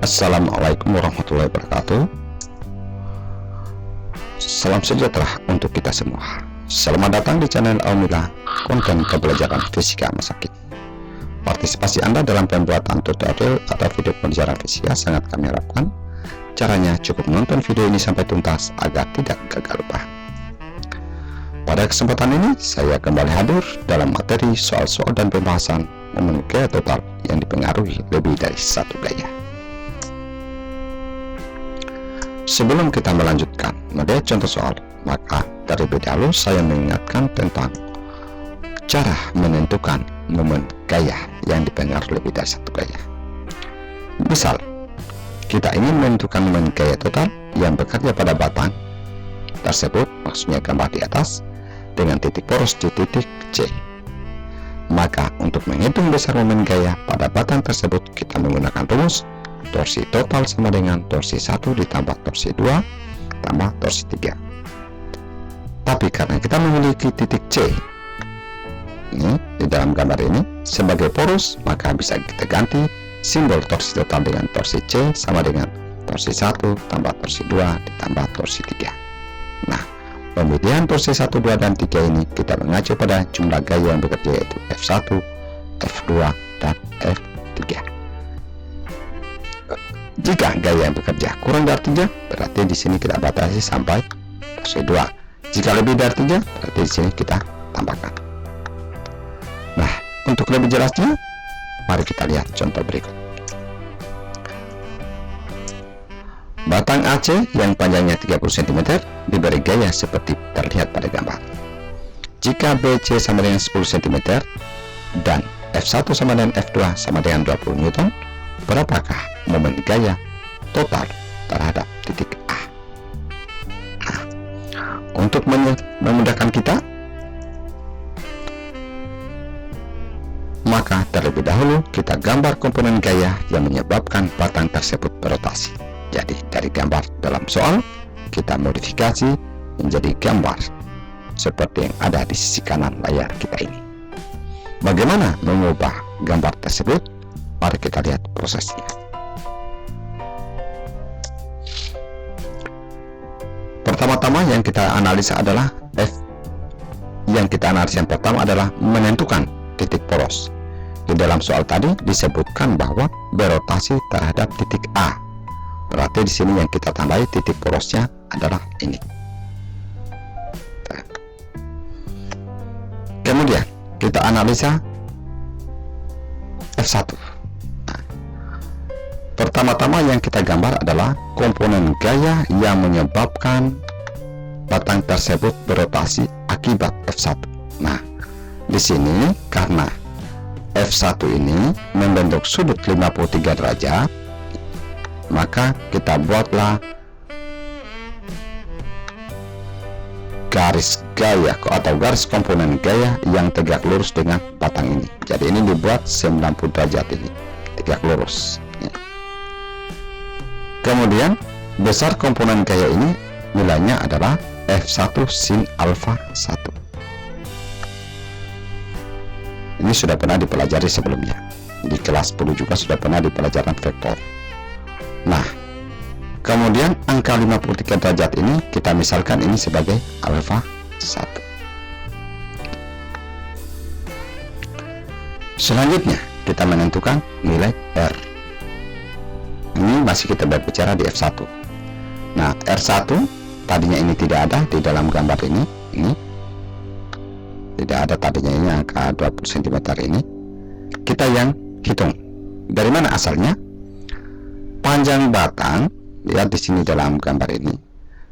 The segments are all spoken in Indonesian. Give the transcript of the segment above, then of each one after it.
Assalamualaikum warahmatullahi wabarakatuh. Salam sejahtera untuk kita semua. Selamat datang di channel Almila, konten pembelajaran fisika masa kini. Partisipasi Anda dalam pembuatan tutorial atau video pembelajaran fisika sangat kami harapkan. Caranya cukup menonton video ini sampai tuntas agar tidak gagal paham. Pada kesempatan ini saya kembali hadir dalam materi soal-soal dan pembahasan momen gaya total yang dipengaruhi lebih dari satu gaya. Sebelum kita melanjutkan melihat contoh soal, maka terlebih dahulu saya mengingatkan tentang cara menentukan momen gaya yang dipengaruhi lebih dari satu gaya. Misal, kita ingin menentukan momen gaya total yang bekerja pada batang tersebut, maksudnya gambar di atas, dengan titik poros di titik C. Maka untuk menghitung besar momen gaya pada batang tersebut, kita menggunakan rumus torsi total sama dengan torsi 1 ditambah torsi 2 tambah torsi 3. Tapi karena kita memiliki titik C ini di dalam gambar ini sebagai poros, maka bisa kita ganti simbol torsi total dengan torsi C sama dengan torsi 1 tambah torsi 2 ditambah torsi 3. Nah, pemilihan torsi 1, 2, dan 3 ini kita mengacu pada jumlah gaya yang bekerja, yaitu F1, F2, dan F3. Jika gaya yang bekerja kurang dari 3, berarti di sini kita batasi sampai torsi 2. Jika lebih dari 3, berarti di sini kita tambahkan. Nah, untuk lebih jelasnya, mari kita lihat contoh berikut. Batang AC yang panjangnya 30 cm diberi gaya seperti terlihat pada gambar. Jika BC sama dengan 10 cm dan F1 sama dengan F2 sama dengan 20 Newton, berapakah momen gaya total terhadap titik A? Nah, untuk memudahkan kita, maka terlebih dahulu kita gambar komponen gaya yang menyebabkan batang tersebut berotasi. Jadi dari gambar dalam soal, kita modifikasi menjadi gambar seperti yang ada di sisi kanan layar kita ini. Bagaimana mengubah gambar tersebut? Mari kita lihat prosesnya. Pertama-tama yang kita analisa adalah yang pertama adalah menentukan titik poros. Di dalam soal tadi disebutkan bahwa berotasi terhadap titik A. Berarti di sini yang kita tambahi titik porosnya adalah ini. Kemudian kita analisa F1. Pertama-tama yang kita gambar adalah komponen gaya yang menyebabkan batang tersebut berotasi akibat F1. Nah, di sini karena F1 ini membentuk sudut 53 derajat, maka kita buatlah garis gaya atau garis komponen gaya yang tegak lurus dengan batang ini. Jadi ini dibuat 90 derajat ini, tegak lurus. Kemudian besar komponen gaya ini nilainya adalah F1 sin alfa 1. Ini sudah pernah dipelajari sebelumnya. Di kelas 10 juga sudah pernah di pelajaran vektor. Nah, kemudian angka 53 derajat ini kita misalkan ini sebagai alfa 1. Selanjutnya kita menentukan nilai R. Ini masih kita berbicara di F1. Nah, R1 tadinya ini tidak ada di dalam gambar ini. Ini tidak ada tadinya, ini angka 20 cm ini. Kita yang hitung. Dari mana asalnya? Panjang batang, lihat di sini dalam gambar ini.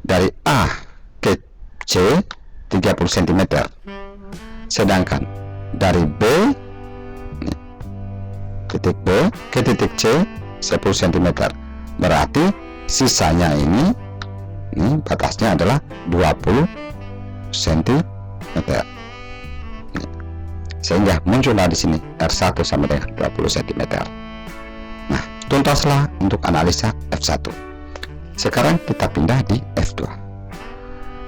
Dari A ke C 30 cm. Sedangkan dari B titik B ke titik C 10 cm, berarti sisanya ini batasnya adalah 20 cm. Sehingga muncullah di sini R1 sama dengan 20 cm. Nah, tuntaslah untuk analisa F1. Sekarang kita pindah di F2.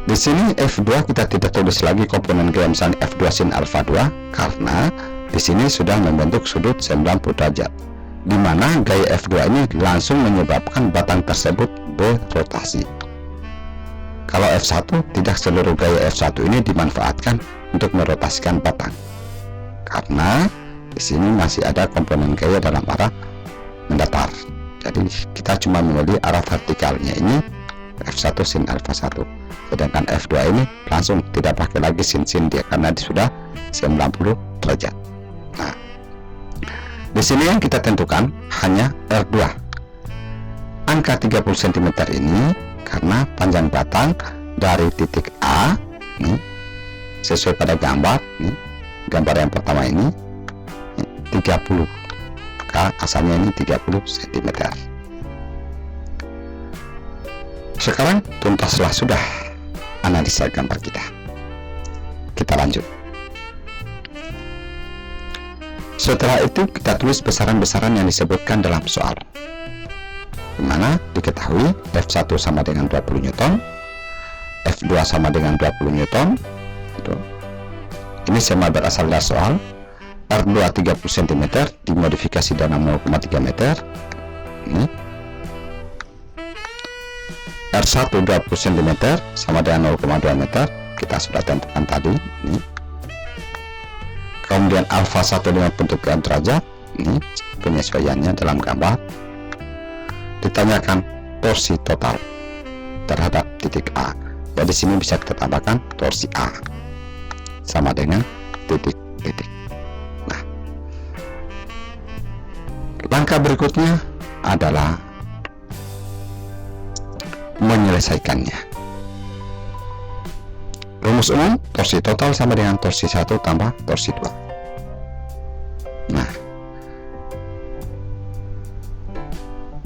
Di sini F2 kita tidak tulis lagi komponen gaya misalnya F2 sin alfa 2 karena di sini sudah membentuk sudut 90 derajat. di mana gaya F2 ini langsung menyebabkan batang tersebut berotasi. Kalau F1, tidak seluruh gaya F1 ini dimanfaatkan untuk merotasikan batang, karena di sini masih ada komponen gaya dalam arah mendatar. Jadi kita cuma memilih arah vertikalnya ini F1 sin alfa 1, sedangkan F2 ini langsung tidak pakai lagi sin dia karena sudah 90 derajat. Nah, di sini yang kita tentukan hanya R2. Angka 30 cm ini karena panjang batang dari titik A nih, sesuai pada gambar nih, gambar yang pertama ini 30, maka asalnya ini 30 cm. Sekarang tuntaslah sudah analisa gambar kita. Kita lanjut. Setelah itu kita tulis besaran-besaran yang disebutkan dalam soal, dimana diketahui F1 sama dengan 20 Newton, F2 sama dengan 20 Newton. Ini semua berasal dari soal. R2 30 cm dimodifikasi dalam 0,3 meter. Ini R1 20 cm sama dengan 0,2 meter, kita sudah tentukan tadi. Ini kemudian alfa 1 dengan bentukan derajat, ini penyesuaiannya dalam gambar. Ditanyakan torsi total terhadap titik A. Jadi sini bisa kita tambahkan torsi A sama dengan titik-titik. Nah, langkah berikutnya adalah menyelesaikannya. Rumus umum, torsi total sama dengan torsi 1 tambah torsi 2. Nah,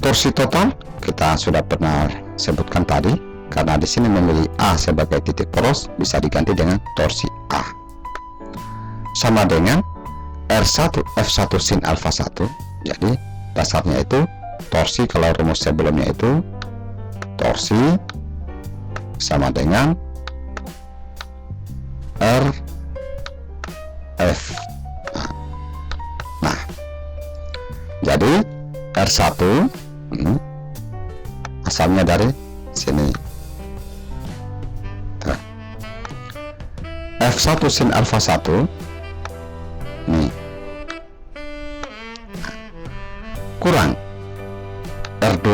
torsi total kita sudah pernah sebutkan tadi, karena di sini memilih A sebagai titik poros, bisa diganti dengan torsi A sama dengan R1 F1 sin alfa 1. Jadi dasarnya itu torsi, kalau rumus sebelumnya itu torsi sama dengan R F. Nah, jadi R1 ini asalnya dari sini, F1 sin alfa 1 nih, kurang R2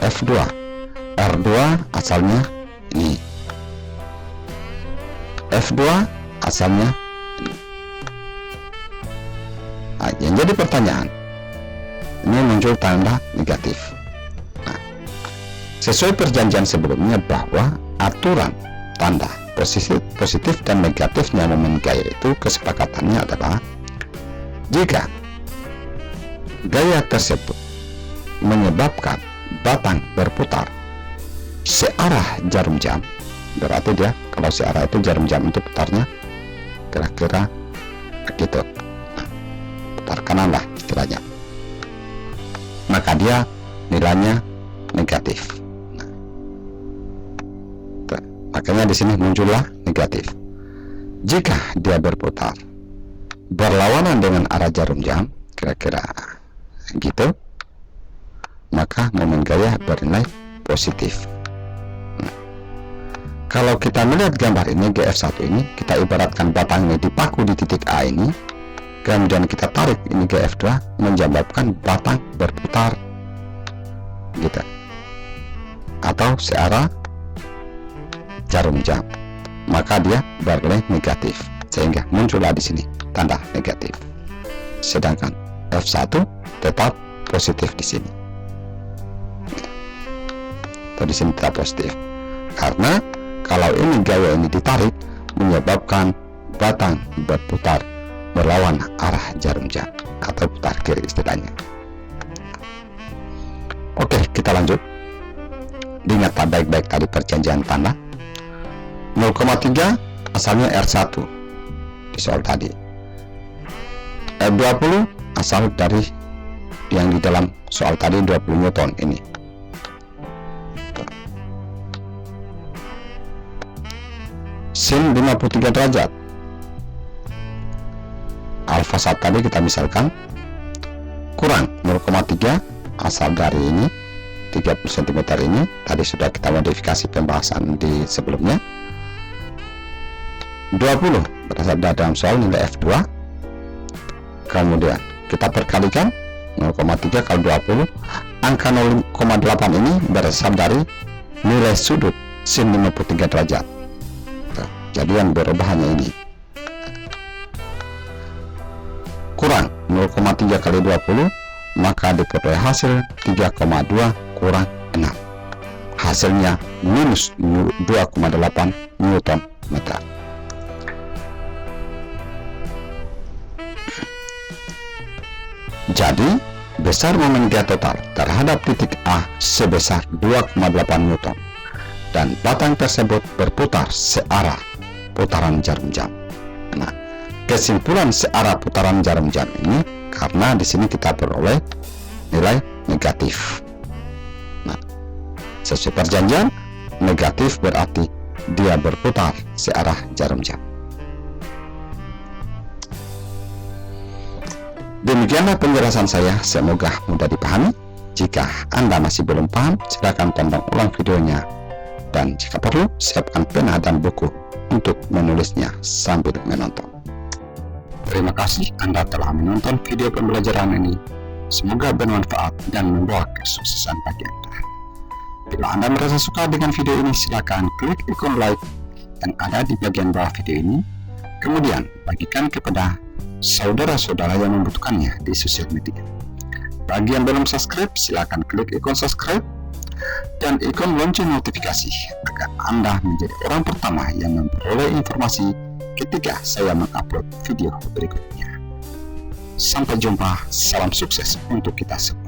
F2. R2 asalnya ini, F2 asalnya ini. Nah, yang jadi pertanyaan, ini muncul tanda negatif. Nah, sesuai perjanjian sebelumnya bahwa aturan tanda positif dan negatifnya momen gaya itu kesepakatannya adalah jika gaya tersebut menyebabkan batang berputar searah jarum jam, berarti dia kalau searah itu jarum jam itu putarnya kira-kira begitu. Nah, putar kanan lah istilahnya, maka dia nilainya negatif. Makanya di sini muncullah negatif. Jika dia berputar berlawanan dengan arah jarum jam, kira-kira gitu, maka momen gaya bernilai positif. Nah, kalau kita melihat gambar ini, GF1 ini, kita ibaratkan batang ini dipaku di titik A ini, kemudian kita tarik ini GF2, menyebabkan batang berputar gitu, atau searah jarum jam, maka dia bernilai negatif, sehingga muncullah di sini tanda negatif. Sedangkan F1 tetap positif di sini. Di sini tetap positif, karena kalau ini gaya ini ditarik menyebabkan batang berputar melawan arah jarum jam atau putar kiri istilahnya. Oke, kita lanjut. Diingat baik-baik tadi perjanjian tanda. 0,3 asalnya R1 di soal tadi, R20 asal dari yang di dalam soal tadi 20 Newton ini. Sin 53 derajat, alfa 1 tadi kita misalkan kurang 0,3 asal dari ini 30 cm ini. Tadi sudah kita modifikasi pembahasan di sebelumnya. 20 berasal dari dalam soal nilai F2, kemudian kita perkalikan 0,3 kali 20. Angka 0,8 ini berasal dari nilai sudut sin 53 derajat. Jadi yang berubah hanya ini, kurang 0,3 kali 20, maka diperoleh hasil 3,2 kurang 6. Hasilnya minus 2,8 Newton meter. Jadi besar momen G total terhadap titik A sebesar 2,8 Newton, dan batang tersebut berputar searah putaran jarum jam. Nah, kesimpulan searah putaran jarum jam ini karena di sini kita peroleh nilai negatif. Nah, sesuai perjanjian, negatif berarti dia berputar searah jarum jam. Demikianlah penjelasan saya, semoga mudah dipahami. Jika Anda masih belum paham, silakan tonton ulang videonya, dan jika perlu siapkan pena dan buku untuk menulisnya sambil menonton. Terima kasih Anda telah menonton video pembelajaran ini. Semoga bermanfaat dan membawa kesuksesan bagi Anda. Bila Anda merasa suka dengan video ini, silakan klik ikon like yang ada di bagian bawah video ini, kemudian bagikan kepada saudara-saudara yang membutuhkannya di sosial media. Bagi yang belum subscribe, silakan klik ikon subscribe dan ikon lonceng notifikasi agar Anda menjadi orang pertama yang memperoleh informasi ketika saya mengupload video berikutnya. Sampai jumpa, salam sukses untuk kita semua.